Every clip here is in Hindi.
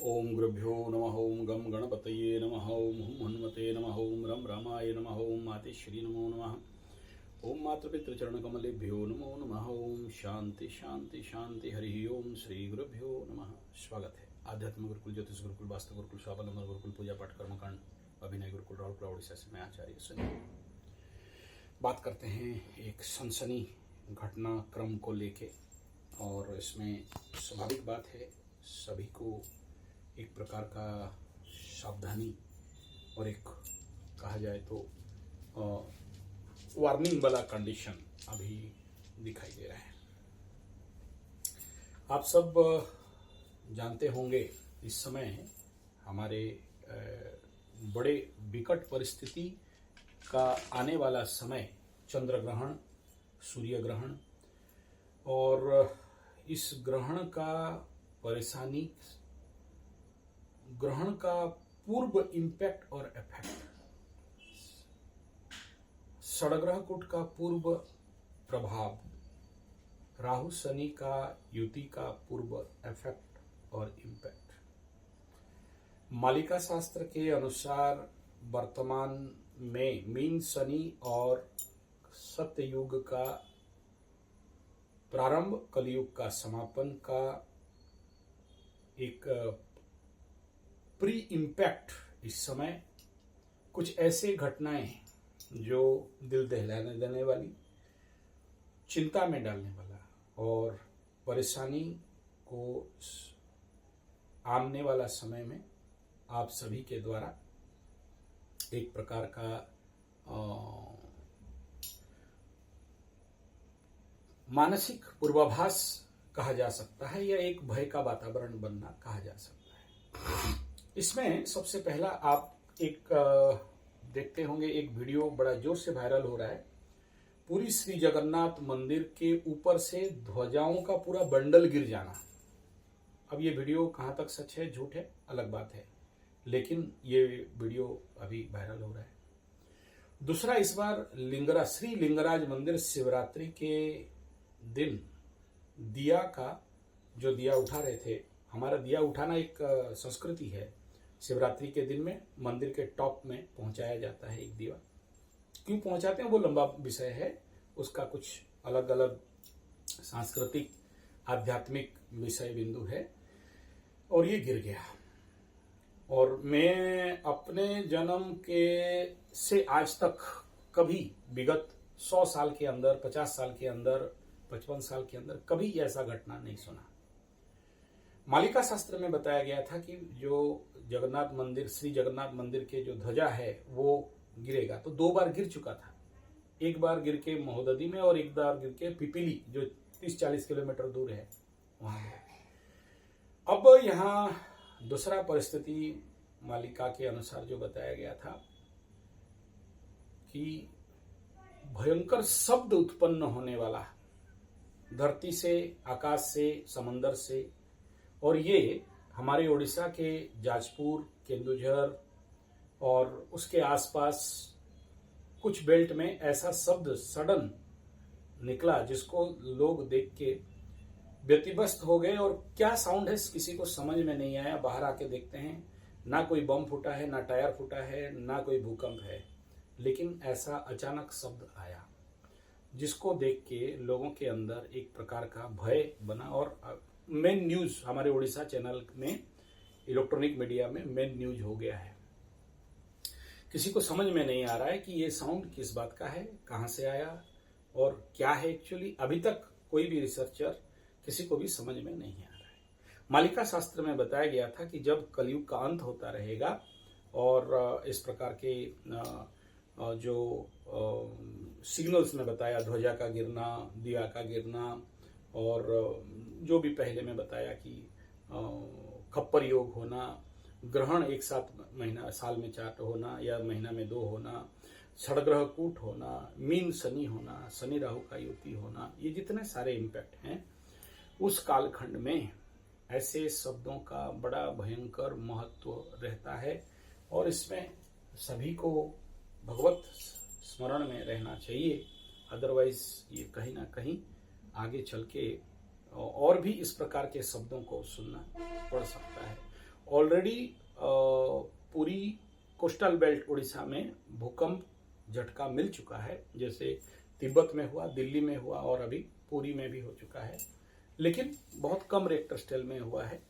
ओम गुरुभ्यो नमः। ओम गम गणपतये नमः। ओम हुम हनुमते नमः। ओम रम रामाय नमः। ओम मातेश्वरी नमो नमः। ओम मातृपितृचरणकमलेभ्यो नमो नमः। ओम शांति शांति शांति। हरि ओम श्री गुरुभ्यो नमः। स्वागत है आध्यात्म गुरुकुल, ज्योतिष गुरुकुल, वास्तु गुरुकुल, स्वावलंबन गुरुकुल, पूजा पाठ कर्मकांड अभिनय गुरुकुल राउरकेला उड़ीसा से मैं आचार्य संजय बात करते हैं एक सनसनी घटनाक्रम को लेके। और इसमें स्वाभाविक बात है, सभी को एक प्रकार का सावधानी और एक कहा जाए तो वार्निंग वाला कंडीशन अभी दिखाई दे रहा है। आप सब जानते होंगे इस समय हमारे बड़े विकट परिस्थिति का आने वाला समय, चंद्र ग्रहण, सूर्य ग्रहण, और इस ग्रहण का परेशानी, ग्रहण का पूर्व इम्पैक्ट और इफेक्ट, षडग्रह कूट का पूर्व प्रभाव, राहु शनि का युति का पूर्व इफेक्ट और इम्पैक्ट। मालिका शास्त्र के अनुसार वर्तमान में मीन शनि और सत्ययुग का प्रारंभ, कलयुग का समापन का एक प्री इम्पैक्ट इस समय कुछ ऐसे घटनाएं जो दिल दहलाने देने वाली, चिंता में डालने वाला और परेशानी को आने वाला समय में आप सभी के द्वारा एक प्रकार का मानसिक पूर्वाभास कहा जा सकता है, या एक भय का वातावरण बनना कहा जा सकता है। इसमें सबसे पहला आप एक देखते होंगे, एक वीडियो बड़ा जोर से वायरल हो रहा है। पूरी श्री जगन्नाथ मंदिर के ऊपर से ध्वजाओं का पूरा बंडल गिर जाना। अब ये वीडियो कहां तक सच है झूठ है अलग बात है, लेकिन ये वीडियो अभी वायरल हो रहा है। दूसरा, इस बार श्री लिंगराज मंदिर शिवरात्रि के दिन दिया का जो दिया उठा रहे थे, हमारा दिया उठाना एक संस्कृति है। शिवरात्रि के दिन में मंदिर के टॉप में पहुंचाया जाता है एक दिया। क्यों पहुंचाते हैं वो लंबा विषय है, उसका कुछ अलग अलग सांस्कृतिक आध्यात्मिक विषय बिंदु है। और ये गिर गया, और मैं अपने जन्म के से आज तक कभी विगत 100 साल के अंदर, 50 साल के अंदर, 55 साल के अंदर कभी ऐसा घटना नहीं सुना। मालिका शास्त्र में बताया गया था कि जो जगन्नाथ मंदिर, श्री जगन्नाथ मंदिर के जो ध्वजा है वो गिरेगा, तो 2 बार गिर चुका था। एक बार गिर के महोदधी में और एक बार गिर के पिपीली जो 30-40 किलोमीटर दूर है वहां। अब यहाँ दूसरा परिस्थिति मालिका के अनुसार जो बताया गया था कि भयंकर शब्द उत्पन्न होने वाला, धरती से, आकाश से, समंदर से, और ये हमारे उड़ीसा के जाजपुर, केंदुझर और उसके आसपास कुछ बेल्ट में ऐसा शब्द सडन निकला जिसको लोग देख के व्यतिव्यस्त हो गए। और क्या साउंड है किसी को समझ में नहीं आया। बाहर आके देखते हैं, ना कोई बम फूटा है, ना टायर फूटा है, ना कोई भूकंप है, लेकिन ऐसा अचानक शब्द आया जिसको देख के लोगों के अंदर एक प्रकार का भय बना। और मेन न्यूज हमारे उड़ीसा चैनल में, इलेक्ट्रॉनिक मीडिया में मेन न्यूज हो गया है। किसी को समझ में नहीं आ रहा है कि ये साउंड किस बात का है, कहां से आया और क्या है एक्चुअली। अभी तक कोई भी रिसर्चर, किसी को भी समझ में नहीं आ रहा है। मालिका शास्त्र में बताया गया था कि जब कलयुग का अंत होता रहेगा और इस प्रकार के जो सिग्नल्स में बताया, ध्वजा का गिरना, दिया का गिरना, और जो भी पहले में बताया कि खप्पर योग होना, ग्रहण एक साथ महीना, साल में 4 होना या महीना में 2 होना, षडग्रह कूट होना, मीन शनि होना, शनि राहु का युति होना, ये जितने सारे इम्पैक्ट हैं उस कालखंड में ऐसे शब्दों का बड़ा भयंकर महत्व रहता है। और इसमें सभी को भगवत स्मरण में रहना चाहिए, अदरवाइज ये कहीं ना कहीं आगे चल के और भी इस प्रकार के शब्दों को सुनना पड़ सकता है। ऑलरेडी पूरी कोस्टल बेल्ट उड़ीसा में भूकंप झटका मिल चुका है, जैसे तिब्बत में हुआ, दिल्ली में हुआ और अभी पुरी में भी हो चुका है, लेकिन बहुत कम रिक्टर स्केल में हुआ है।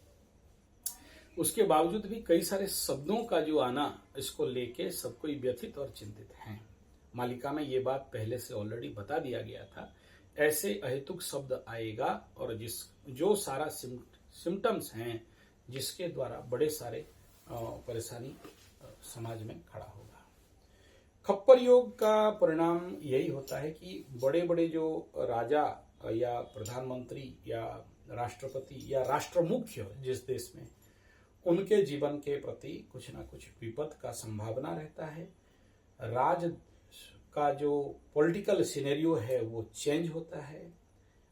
उसके बावजूद भी कई सारे शब्दों का जो आना, इसको लेके सब कोई व्यथित और चिंतित हैं। मालिका में ये बात पहले से ऑलरेडी बता दिया गया था, ऐसे अहेतुक शब्द आएगा और जो सारा सिम्टम्स हैं जिसके द्वारा बड़े सारे परेशानी समाज में खड़ा होगा। खप्पर योग का परिणाम यही होता है कि बड़े बड़े जो राजा या प्रधानमंत्री या राष्ट्रपति या राष्ट्र मुख्य जिस देश में, उनके जीवन के प्रति कुछ ना कुछ विपद का संभावना रहता है। राज का जो पॉलिटिकल सिनेरियो है वो चेंज होता है।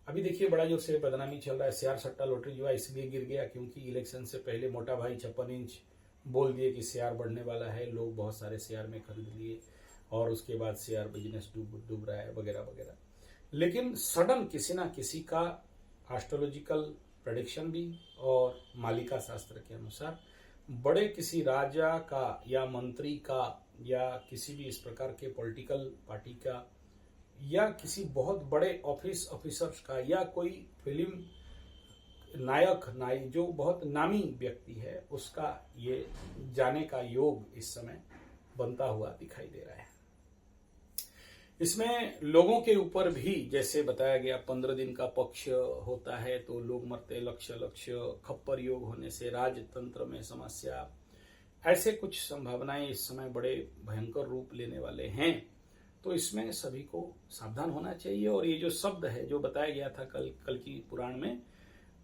अभी देखिए बड़ा जोर से बदनामी चल रहा है, शेयर सट्टा लॉटरी जो है इसलिए गिर गया क्योंकि इलेक्शन से पहले मोटा भाई 56 इंच बोल दिए कि शेयर बढ़ने वाला है, लोग बहुत सारे शेयर में खरीद लिए और उसके बाद शेयर बिजनेस डूब रहा है वगैरह वगैरह। लेकिन सडन किसी ना किसी का एस्ट्रोलॉजिकल प्रेडिक्शन भी और मालिका शास्त्र के अनुसार बड़े किसी राजा का या मंत्री का या किसी भी इस प्रकार के पॉलिटिकल पार्टी का या किसी बहुत बड़े ऑफिसर्स का या कोई फिल्म नायक जो बहुत नामी व्यक्ति है, उसका ये जाने का योग इस समय बनता हुआ दिखाई दे रहा है। इसमें लोगों के ऊपर भी जैसे बताया गया 15 दिन का पक्ष होता है तो लोग मरते लक्ष्य खप्पर योग होने से राजतंत्र में समस्या, ऐसे कुछ संभावनाएं इस समय बड़े भयंकर रूप लेने वाले हैं। तो इसमें सभी को सावधान होना चाहिए। और ये जो शब्द है जो बताया गया था कल की पुराण में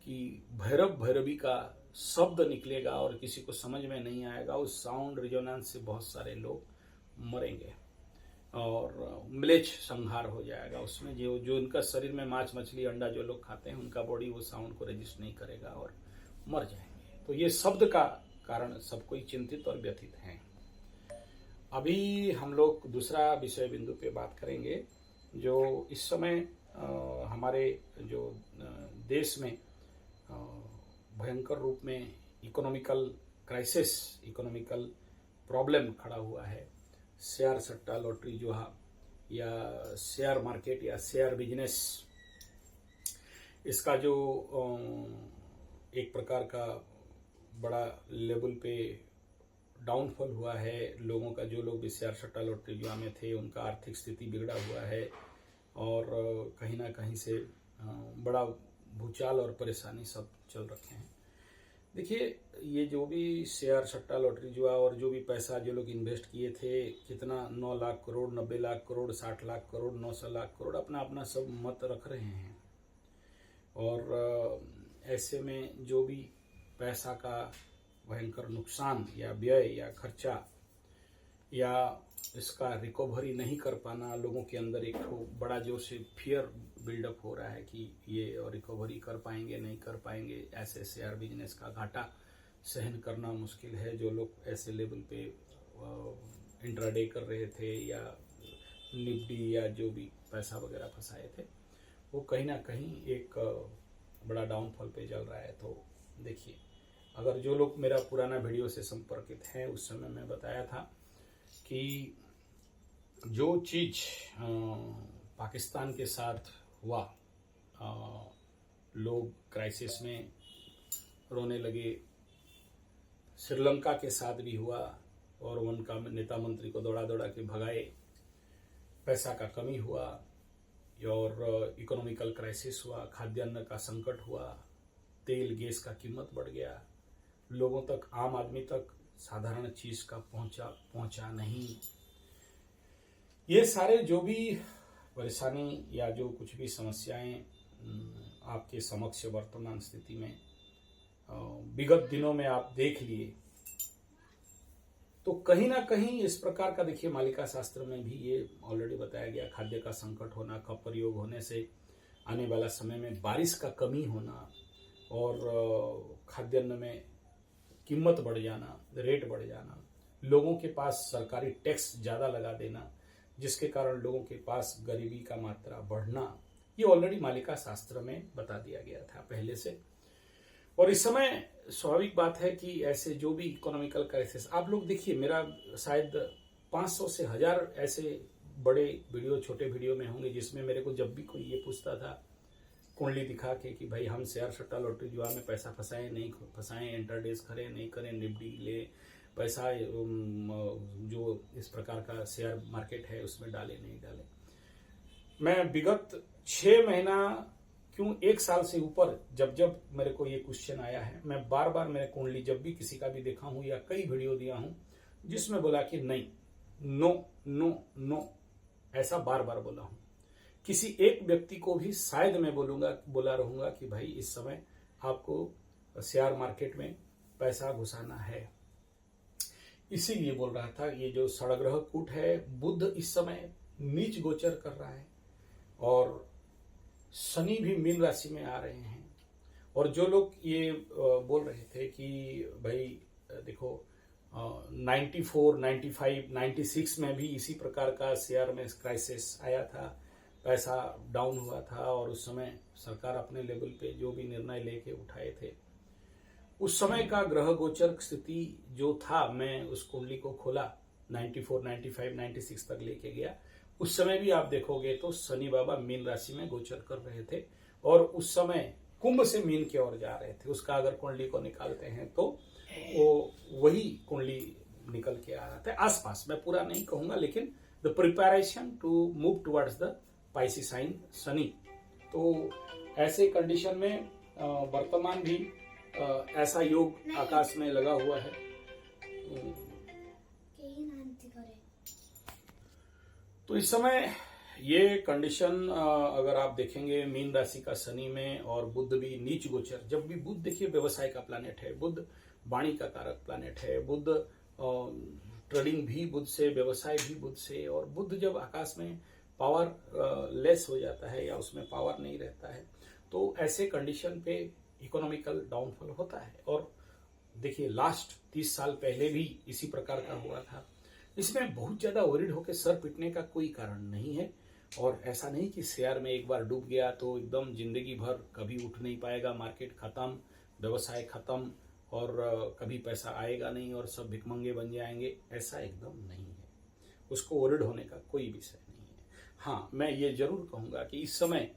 कि भैरव भैरवी का शब्द निकलेगा और किसी को समझ में नहीं आएगा, उस साउंड रिजोनेंस से बहुत सारे लोग मरेंगे और म्लेच्छ संहार हो जाएगा। उसमें जो इनका शरीर में मांस मछली अंडा जो लोग खाते हैं उनका बॉडी वो साउंड को रजिस्ट नहीं करेगा और मर जाएंगे। तो ये शब्द का कारण सब कोई चिंतित और व्यथित हैं। अभी हम लोग दूसरा विषय बिंदु पे बात करेंगे जो इस समय हमारे जो देश में भयंकर रूप में इकोनॉमिकल क्राइसिस, इकोनॉमिकल प्रॉब्लम खड़ा हुआ है। शेयर सट्टा लॉटरी जो है या शेयर मार्केट या शेयर बिजनेस, इसका जो एक प्रकार का बड़ा लेवल पे डाउनफॉल हुआ है। लोगों का जो लोग भी शेयर सट्टा लॉटरी जुआ में थे उनका आर्थिक स्थिति बिगड़ा हुआ है और कहीं ना कहीं से बड़ा भूचाल और परेशानी सब चल रखे हैं। देखिए ये जो भी शेयर सट्टा लॉटरी जुआ और जो भी पैसा जो लोग इन्वेस्ट किए थे, कितना 9 लाख करोड़, 90 लाख करोड़, 60 लाख करोड़, 900 लाख करोड़, अपना अपना सब मत रख रहे हैं। और ऐसे में जो भी पैसा का भयंकर नुकसान या व्यय या खर्चा या इसका रिकवरी नहीं कर पाना, लोगों के अंदर एक बड़ा जो से फियर बिल्डअप हो रहा है कि ये और रिकवरी कर पाएंगे नहीं कर पाएंगे। ऐसे शेयर बिजनेस का घाटा सहन करना मुश्किल है। जो लोग ऐसे लेवल पे इंट्राडे कर रहे थे या निफ्टी या जो भी पैसा वगैरह फंसाए थे, वो कहीं ना कहीं एक बड़ा डाउनफॉल पे चल रहा है। तो देखिए, अगर जो लोग मेरा पुराना वीडियो से संपर्कित हैं, उस समय मैं बताया था कि जो चीज पाकिस्तान के साथ हुआ, लोग क्राइसिस में रोने लगे, श्रीलंका के साथ भी हुआ और उनका नेता मंत्री को दौड़ा दौड़ा के भगाए, पैसा का कमी हुआ और इकोनॉमिकल क्राइसिस हुआ, खाद्यान्न का संकट हुआ, तेल गैस का कीमत बढ़ गया, लोगों तक, आम आदमी तक साधारण चीज का पहुंचा नहीं। ये सारे जो भी परेशानी या जो कुछ भी समस्याएं आपके समक्ष वर्तमान स्थिति में विगत दिनों में आप देख लिए, तो कहीं ना कहीं इस प्रकार का, देखिए मालिका शास्त्र में भी ये ऑलरेडी बताया गया, खाद्य का संकट होना, खप्पर योग होने से आने वाला समय में बारिश का कमी होना और खाद्यान्न में कीमत बढ़ जाना, रेट बढ़ जाना, लोगों के पास सरकारी टैक्स ज़्यादा लगा देना, जिसके कारण लोगों के पास गरीबी का मात्रा बढ़ना, ये ऑलरेडी मालिका शास्त्र में बता दिया गया था पहले से। और इस समय स्वाभाविक बात है कि ऐसे जो भी इकोनॉमिकल क्राइसिस, आप लोग देखिए, मेरा शायद 500 से 1000 ऐसे बड़े वीडियो, छोटे वीडियो में होंगे जिसमें मेरे को जब भी कोई ये पूछता था कुंडली दिखा के कि भाई हम शेयर सट्टा लॉटरी जुआ में पैसा फंसाएं नहीं फंसाएं, इंटरडेज करें नहीं करें, निफ्टी ले पैसा जो इस प्रकार का शेयर मार्केट है उसमें डाले नहीं डाले। मैं विगत 6 महीना क्यों 1 साल से ऊपर जब जब मेरे को ये क्वेश्चन आया है, मैं बार बार मेरे कुंडली जब भी किसी का भी देखा हूं या कई वीडियो दिया हूं जिसमें बोला कि नहीं, नो नो नो, ऐसा बार बार बोला हूं। किसी एक व्यक्ति को भी शायद मैं बोला रहूंगा कि भाई इस समय आपको शेयर मार्केट में पैसा घुसाना है, इसीलिए बोल रहा था। ये जो षडग्रह कूट है, बुध इस समय नीच गोचर कर रहा है और शनि भी मीन राशि में आ रहे हैं। और जो लोग ये बोल रहे थे कि भाई देखो 94, 95, 96 में भी इसी प्रकार का शेयर में क्राइसिस आया था, पैसा डाउन हुआ था और उस समय सरकार अपने लेवल पे जो भी निर्णय लेके उठाए थे, उस समय का ग्रह गोचर स्थिति जो था, मैं उस कुंडली को खोला 94, 95, 96 तक लेके गया। उस समय भी आप देखोगे तो शनि बाबा मीन राशि में गोचर कर रहे थे और उस समय कुंभ से मीन की ओर जा रहे थे। उसका अगर कुंडली को निकालते हैं तो वो वही कुंडली निकल के आ रहा था आसपास। मैं पूरा नहीं कहूंगा, लेकिन the preparation to move towards the Pisces sign Shani. तो ऐसे कंडीशन में वर्तमान भी ऐसा योग आकाश में लगा हुआ है। तो इस समय ये कंडीशन अगर आप देखेंगे मीन राशि का शनि में और बुध भी नीच गोचर, जब भी बुध देखिए व्यवसाय का प्लैनेट है, बुध वाणी का कारक प्लैनेट है, बुध ट्रेडिंग भी बुध से, व्यवसाय भी बुध से, और बुध जब आकाश में पावर लेस हो जाता है या उसमें पावर नहीं रहता है तो ऐसे कंडीशन पे इकोनॉमिकल डाउनफॉल होता है। और देखिए लास्ट 30 साल पहले भी इसी प्रकार का हुआ था। इसमें बहुत ज्यादा वरीड होकर सर पीटने का कोई कारण नहीं है। और ऐसा नहीं कि शेयर में एक बार डूब गया तो एकदम जिंदगी भर कभी उठ नहीं पाएगा, मार्केट खत्म, व्यवसाय खत्म और कभी पैसा आएगा नहीं और सब भिखमंगे बन जाएंगे, ऐसा एकदम नहीं है। उसको वरीड होने का कोई विषय नहीं है। हाँ, मैं ये जरूर कहूंगा कि इस समय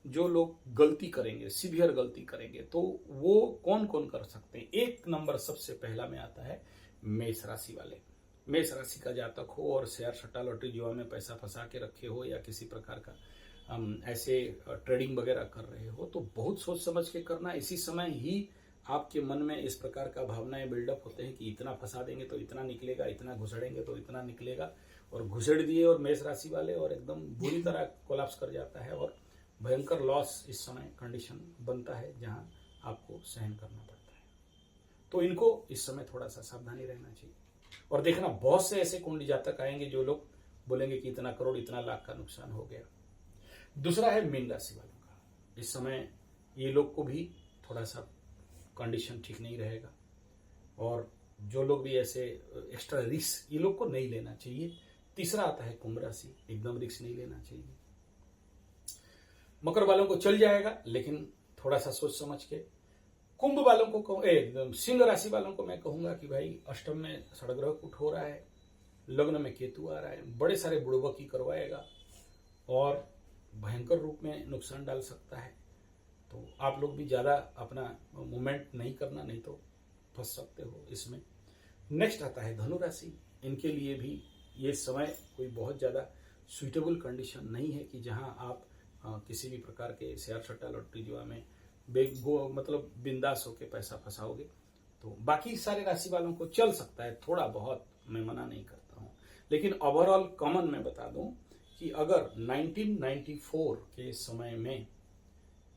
जो लोग गलती करेंगे, सीवियर गलती करेंगे, तो वो कौन कौन कर सकते हैं। 1 नंबर सबसे पहला में आता है मेष राशि वाले। मेष राशि का जातक हो और शेयर सट्टा लॉटरी जुआ में पैसा फंसा के रखे हो या किसी प्रकार का ऐसे ट्रेडिंग वगैरह कर रहे हो तो बहुत सोच समझ के करना। इसी समय ही आपके मन में इस प्रकार का भावनाएं बिल्डअप होते हैं कि इतना फंसा देंगे तो इतना निकलेगा, इतना घुसड़ेंगे तो इतना निकलेगा, और घुसड़ दिए और मेष राशि वाले और एकदम बुरी तरह कोलैप्स कर जाता है और भयंकर लॉस इस समय कंडीशन बनता है जहां आपको सहन करना पड़ता है। तो इनको इस समय थोड़ा सा सावधानी रहना चाहिए। और देखना, बहुत से ऐसे कुंडली जातक आएंगे जो लोग बोलेंगे कि इतना करोड़, इतना लाख का नुकसान हो गया। दूसरा है मीन राशि वालों का। इस समय ये लोग को भी थोड़ा सा कंडीशन ठीक नहीं रहेगा और जो लोग भी ऐसे एक्स्ट्रा रिस्क, ये लोग को नहीं लेना चाहिए। तीसरा आता है कुंभ राशि, एकदम रिस्क नहीं लेना चाहिए। मकर वालों को चल जाएगा लेकिन थोड़ा सा सोच समझ के। कुंभ वालों को सिंह राशि वालों को मैं कहूंगा कि भाई अष्टम में षडग्रह कूट हो रहा है, लग्न में केतु आ रहा है, बड़े सारे बुड़बकी करवाएगा और भयंकर रूप में नुकसान डाल सकता है। तो आप लोग भी ज्यादा अपना मूवमेंट नहीं करना, नहीं तो फंस सकते हो इसमें। नेक्स्ट आता है धनु राशि। इनके लिए भी ये समय कोई बहुत ज्यादा सुइटेबल कंडीशन नहीं है कि जहां आप किसी भी प्रकार के शेयर सट्टा लॉटरी जुआ में मतलब बिंदास होके पैसा फंसाओगे। तो बाकी सारे राशि वालों को चल सकता है थोड़ा बहुत, मैं मना नहीं करता हूं, लेकिन ओवरऑल कॉमन मैं बता दूं कि अगर 1994 के समय में,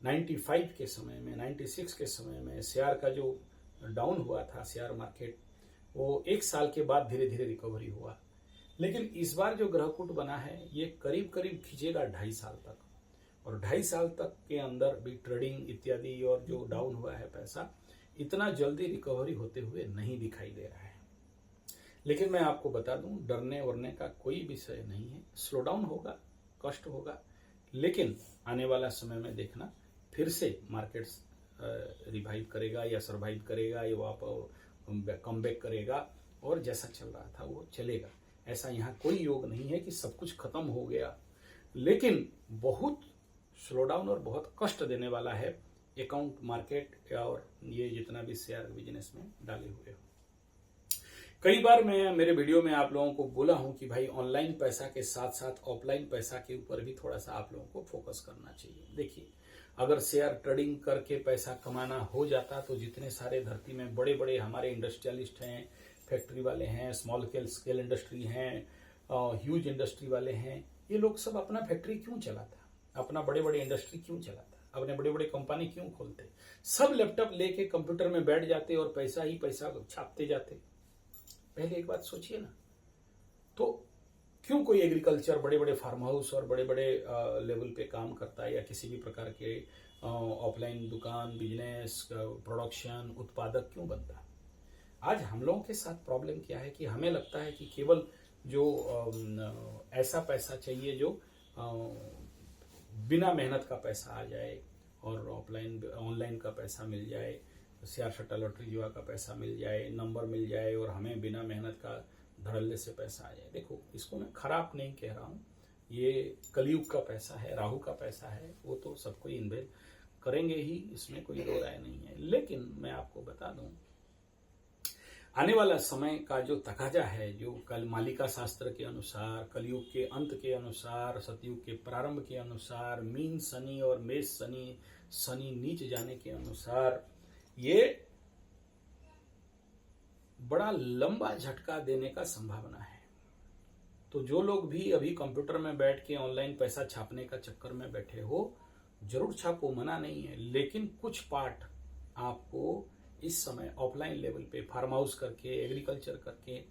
95 के समय में, 96 के समय में शेयर का जो डाउन हुआ था शेयर मार्केट, वो 1 साल के बाद धीरे धीरे रिकवरी हुआ। लेकिन इस बार जो ग्रहकूट बना है ये करीब करीब खींचेगा 2.5 साल तक, और 2.5 साल तक के अंदर भी ट्रेडिंग इत्यादि और जो डाउन हुआ है पैसा, इतना जल्दी रिकवरी होते हुए नहीं दिखाई दे रहा है। लेकिन मैं आपको बता दूं, डरने वरने का कोई विषय नहीं है। स्लो डाउन होगा, कष्ट होगा, लेकिन आने वाला समय में देखना फिर से मार्केट्स रिवाइव करेगा या सर्वाइव करेगा या वो कम बैक करेगा और जैसा चल रहा था वो चलेगा। ऐसा यहाँ कोई योग नहीं है कि सब कुछ खत्म हो गया, लेकिन बहुत स्लो डाउन और बहुत कष्ट देने वाला है अकाउंट मार्केट और ये जितना भी शेयर बिजनेस में डाले हुए हो। कई बार मैं मेरे वीडियो में आप लोगों को बोला हूं कि भाई ऑनलाइन पैसा के साथ साथ ऑफलाइन पैसा के ऊपर भी थोड़ा सा आप लोगों को फोकस करना चाहिए। देखिए, अगर शेयर ट्रेडिंग करके पैसा कमाना हो जाता तो जितने सारे धरती में बड़े बड़े हमारे इंडस्ट्रियलिस्ट हैं, फैक्ट्री वाले हैं, स्मॉल स्केल इंडस्ट्री हैं, ह्यूज इंडस्ट्री वाले हैं, ये लोग सब अपना फैक्ट्री क्यों चलाता, अपना बड़े बड़े इंडस्ट्री क्यों चलाता, अपने बड़े बड़े कंपनी क्यों खोलते? सब लैपटॉप लेके कंप्यूटर में बैठ जाते और पैसा ही पैसा छापते जाते। पहले एक बात सोचिए ना, तो क्यों कोई एग्रीकल्चर बड़े बड़े फार्म हाउस और बड़े बड़े लेवल पे काम करता है या किसी भी प्रकार के ऑफलाइन दुकान, बिजनेस, प्रोडक्शन, उत्पादक क्यों बनता है? आज हम लोगों के साथ प्रॉब्लम क्या है कि हमें लगता है कि केवल जो ऐसा पैसा चाहिए जो बिना मेहनत का पैसा आ जाए और ऑनलाइन का पैसा मिल जाए, शेयर सट्टा लॉटरी जुआ का पैसा मिल जाए, नंबर मिल जाए और हमें बिना मेहनत का धड़ल्ले से पैसा आ जाए। देखो, इसको मैं खराब नहीं कह रहा हूँ, ये कलयुग का पैसा है, राहु का पैसा है, वो तो सबको इन्वेस्ट करेंगे ही, इसमें कोई दो राय नहीं है। लेकिन मैं आपको बता दूं, आने वाला समय का जो तकाजा है, जो कल मालिका शास्त्र के अनुसार, कलयुग के अंत के अनुसार, सतयुग के प्रारंभ के अनुसार, मीन शनि और मेष शनि नीच जाने के अनुसार ये बड़ा लंबा झटका देने का संभावना है। तो जो लोग भी अभी कंप्यूटर में बैठ के ऑनलाइन पैसा छापने का चक्कर में बैठे हो, जरूर छापो, मना नहीं है, लेकिन कुछ पार्ट आपको इस समय ऑफलाइन लेवल पे फार्म हाउस करके, एग्रीकल्चर करके,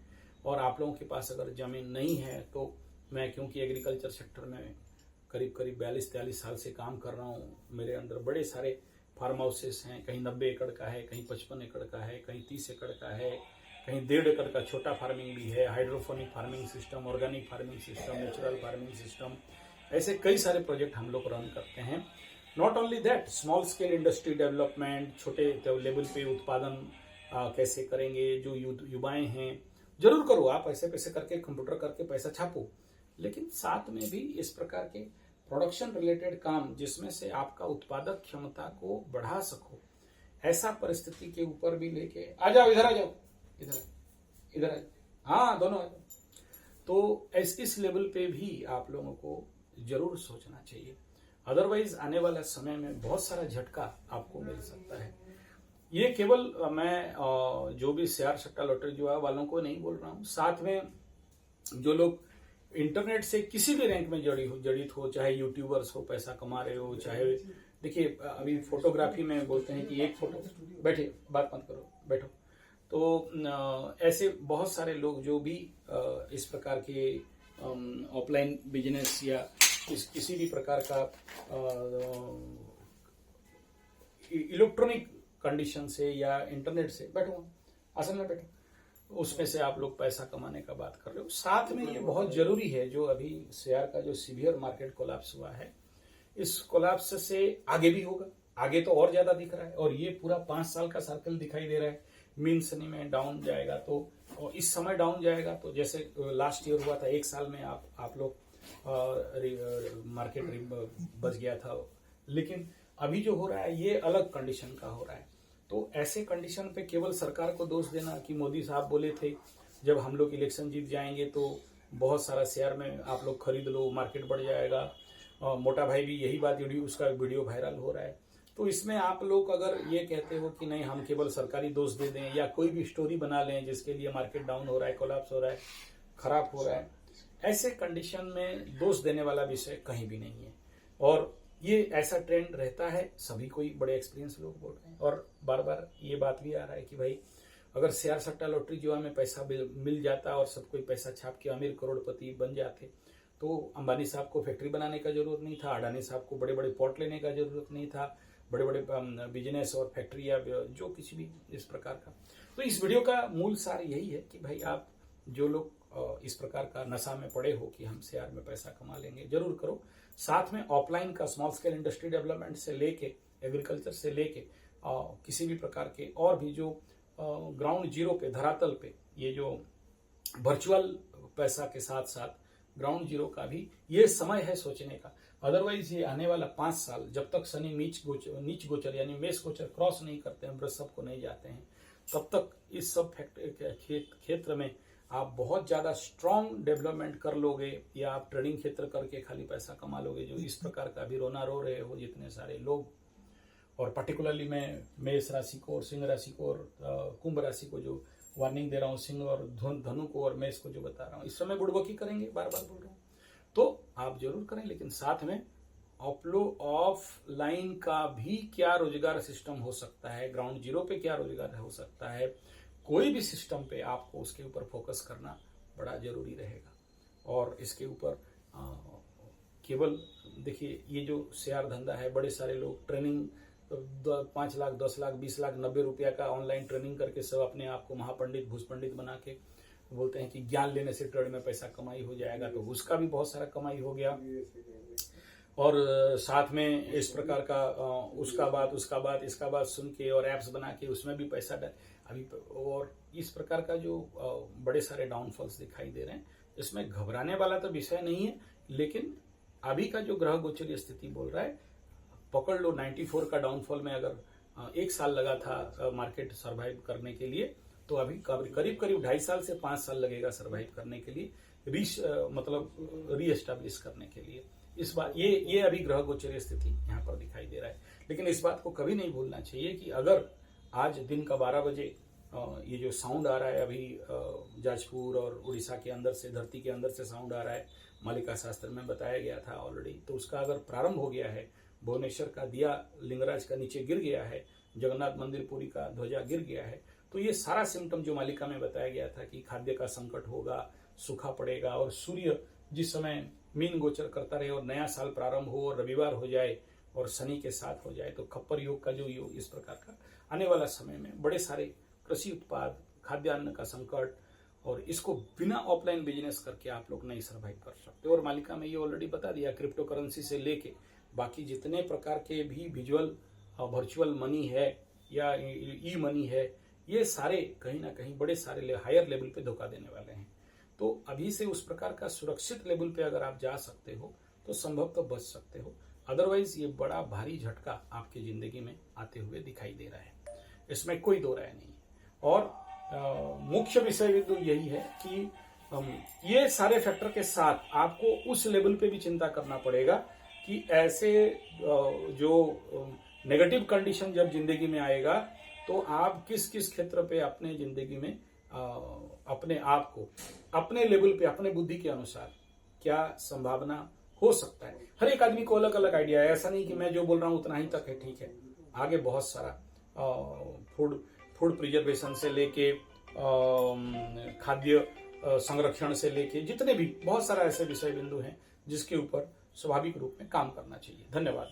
और आप लोगों के पास अगर जमीन नहीं है तो मैं, क्योंकि एग्रीकल्चर सेक्टर में करीब 42-43 साल से काम कर रहा हूँ, मेरे अंदर बड़े सारे फार्म हाउसेस हैं, कहीं 90 एकड़ का है, कहीं 55 एकड़ का है, कहीं 30 एकड़ का है, कहीं 1.5 एकड़ का छोटा फार्मिंग भी है, hydroponic farming system, organic farming system, natural farming system, ऐसे कई सारे प्रोजेक्ट हम लोग रन करते हैं। Not only that, small scale industry development, छोटे लेवल पे उत्पादन कैसे करेंगे, जो युवाएं हैं, जरूर करो, आप ऐसे पैसे करके कंप्यूटर करके पैसा छापो, लेकिन साथ में भी इस प्रकार के प्रोडक्शन रिलेटेड काम जिसमें से आपका उत्पादक क्षमता को बढ़ा सको, ऐसा परिस्थिति के ऊपर भी लेके आ जाओ। इधर आ जाओ, इधर आ जाओ, हाँ दोनों आ जाओ। तो इस लेवल पे भी आप लोगों को जरूर सोचना चाहिए, अदरवाइज आने वाला समय में बहुत सारा झटका आपको मिल सकता है। ये केवल मैं जो भी शेयर सट्टा लॉटरी जुआ वालों को नहीं बोल रहा हूँ, साथ में जो लोग इंटरनेट से किसी भी रैंक में जड़ित हो, चाहे यूट्यूबर्स हो, पैसा कमा रहे हो, चाहे देखिए अभी फोटोग्राफी में बोलते हैं कि एक फोटो, बैठिए, बात मत करो, बैठो। तो ऐसे बहुत सारे लोग जो भी इस प्रकार के ऑफलाइन बिजनेस या किसी भी प्रकार का इलेक्ट्रॉनिक कंडीशन से या इंटरनेट से, बैठो आसन में बैठो, उसमें से आप लोग पैसा कमाने का बात कर रहे हो। साथ में ये बहुत जरूरी है, जो अभी शेयर का जो सीवियर मार्केट कोलैप्स हुआ है, इस कोलैप्स से आगे भी होगा, आगे तो और ज्यादा दिख रहा है, और ये पूरा 5 साल का सर्कल दिखाई दे रहा है। मीन शनि में डाउन जाएगा तो, और इस समय डाउन जाएगा तो, जैसे लास्ट ईयर हुआ था, 1 साल में आप लोग मार्केट बच गया था, लेकिन अभी जो हो रहा है ये अलग कंडीशन का हो रहा है। तो ऐसे कंडीशन पे केवल सरकार को दोष देना कि मोदी साहब बोले थे जब हम लोग इलेक्शन जीत जाएंगे तो बहुत सारा शेयर में आप लोग खरीद लो, मार्केट बढ़ जाएगा, मोटा भाई भी यही बात, उसका वीडियो वायरल हो रहा है। तो इसमें आप लोग अगर ये कहते हो कि नहीं हम केवल सरकारी दोष दे दें या कोई भी स्टोरी बना लें जिसके लिए मार्केट डाउन हो रहा है, कोलैप्स हो रहा है, खराब हो रहा है, ऐसे कंडीशन में दोष देने वाला विषय कहीं भी नहीं है। और ये ऐसा ट्रेंड रहता है, सभी कोई बड़े एक्सपीरियंस लोग बोल रहे हैं, और बार बार ये बात भी आ रहा है कि भाई अगर शेयर सट्टा लॉटरी जुआ में पैसा मिल जाता और सब कोई पैसा छाप के अमीर करोड़पति बन जाते तो अंबानी साहब को फैक्ट्री बनाने का जरूरत नहीं था, अडानी साहब को बड़े बड़े पोर्ट लेने का जरूरत नहीं था, बड़े बड़े बिजनेस और फैक्ट्री या जो किसी भी इस प्रकार का। तो इस वीडियो का मूल सार यही है कि भाई आप जो लोग इस प्रकार का नशा में पड़े हो कि हम शेयर में पैसा कमा लेंगे, जरूर करो। साथ में ऑफलाइन का स्मॉल स्केल इंडस्ट्री डेवलपमेंट से लेके एग्रीकल्चर से लेके किसी भी प्रकार के और भी जो ग्राउंड जीरो पे, धरातल पे, ये जो वर्चुअल पैसा के साथ साथ ग्राउंड जीरो का भी ये समय है सोचने का। अदरवाइज ये आने वाला 5 साल जब तक शनि नीच गोचर यानी मेष गोचर क्रॉस नहीं करते हैं, वृषभ को नहीं जाते हैं, तब तक इस सब क्षेत्र में आप बहुत ज्यादा स्ट्रांग डेवलपमेंट कर लोगे, या आप ट्रेडिंग क्षेत्र करके खाली पैसा कमा लोगे, जो इस प्रकार का अभी रोना रो रहे हो जितने सारे लोग। और पर्टिकुलरली मैं मेष राशि को और सिंह राशि को और कुंभ राशि को जो वार्निंग दे रहा हूँ, सिंह और धनु को और मेष को जो बता रहा हूँ, इस समय बुड़बकी करेंगे, बार बार बोल रहा हूँ, तो आप जरूर करें, लेकिन साथ में ऑफलाइन का भी क्या रोजगार सिस्टम हो सकता है, ग्राउंड जीरो पे क्या रोजगार हो सकता है, कोई भी सिस्टम पे आपको उसके ऊपर फोकस करना बड़ा जरूरी रहेगा। और इसके ऊपर केवल देखिए, ये जो शेयर धंधा है, बड़े सारे लोग ट्रेनिंग 5 लाख 10 लाख 20 लाख 90 रुपया का ऑनलाइन ट्रेनिंग करके सब अपने आप को महापंडित भूषपंडित बना के बोलते हैं कि ज्ञान लेने से ट्रेड में पैसा कमाई हो जाएगा, तो उसका भी बहुत सारा कमाई हो गया। और साथ में इस प्रकार का उसका बात इसका बात सुन के और एप्स बना के उसमें भी पैसा अभी, और इस प्रकार का जो बड़े सारे डाउनफॉल्स दिखाई दे रहे हैं, इसमें घबराने वाला तो विषय नहीं है, लेकिन अभी का जो ग्रह गोचरीय स्थिति बोल रहा है, पकड़ लो 94 का डाउनफॉल में अगर 1 साल लगा था मार्केट सरवाइव करने के लिए, तो अभी करीब 2.5 साल से 5 साल लगेगा सरवाइव करने के लिए, मतलब रीएस्टैब्लिश करने के लिए। इस बात ये अभी ग्रह गोचरीय स्थिति यहाँ पर दिखाई दे रहा है। लेकिन इस बात को कभी नहीं भूलना चाहिए कि अगर आज दिन का 12 बजे ये जो साउंड आ रहा है, अभी जाजपुर और उड़ीसा के अंदर से, धरती के अंदर से साउंड आ रहा है, मालिका शास्त्र में बताया गया था ऑलरेडी, तो उसका अगर प्रारंभ हो गया है, भुवनेश्वर का दिया लिंगराज का नीचे गिर गया है, जगन्नाथ मंदिर पुरी का ध्वजा गिर गया है, तो ये सारा सिम्टम जो मालिका में बताया गया था कि खाद्य का संकट होगा, सूखा पड़ेगा, और सूर्य जिस समय मीन गोचर करता रहे और नया साल प्रारंभ हो और रविवार हो जाए और शनि के साथ हो जाए, तो खप्पर योग का जो योग, इस प्रकार का आने वाला समय में बड़े सारे कृषि उत्पाद, खाद्यान्न का संकट, और इसको बिना ऑफलाइन बिजनेस करके आप लोग नहीं सर्वाइव कर सकते। और मालिका में ये ऑलरेडी बता दिया, क्रिप्टो करेंसी से लेके बाकी जितने प्रकार के भी विजुअल वर्चुअल मनी है या ई मनी है, ये सारे कहीं ना कहीं बड़े सारे हायर लेवल पे धोखा देने वाले हैं। तो अभी से उस प्रकार का सुरक्षित लेवल पे अगर आप जा सकते हो तो संभव तो बच सकते हो, अदरवाइज ये बड़ा भारी झटका आपकी जिंदगी में आते हुए दिखाई दे रहा है, इसमें कोई दो राय नहीं। और मुख्य विषय बिंदु यही है कि ये सारे फैक्टर के साथ आपको उस लेवल पे भी चिंता करना पड़ेगा कि ऐसे जो नेगेटिव कंडीशन जब जिंदगी में आएगा, तो आप किस किस क्षेत्र पे अपने जिंदगी में अपने आप को अपने लेवल पे, अपने बुद्धि के अनुसार क्या संभावना हो सकता है। हर एक आदमी को अलग अलग आइडिया है, ऐसा नहीं कि मैं जो बोल रहा हूं उतना ही तक है, ठीक है। आगे बहुत सारा फूड प्रिजर्वेशन से लेके खाद्य संरक्षण से लेके जितने भी बहुत सारा ऐसे विषय बिंदु हैं जिसके ऊपर स्वाभाविक रूप में काम करना चाहिए। धन्यवाद।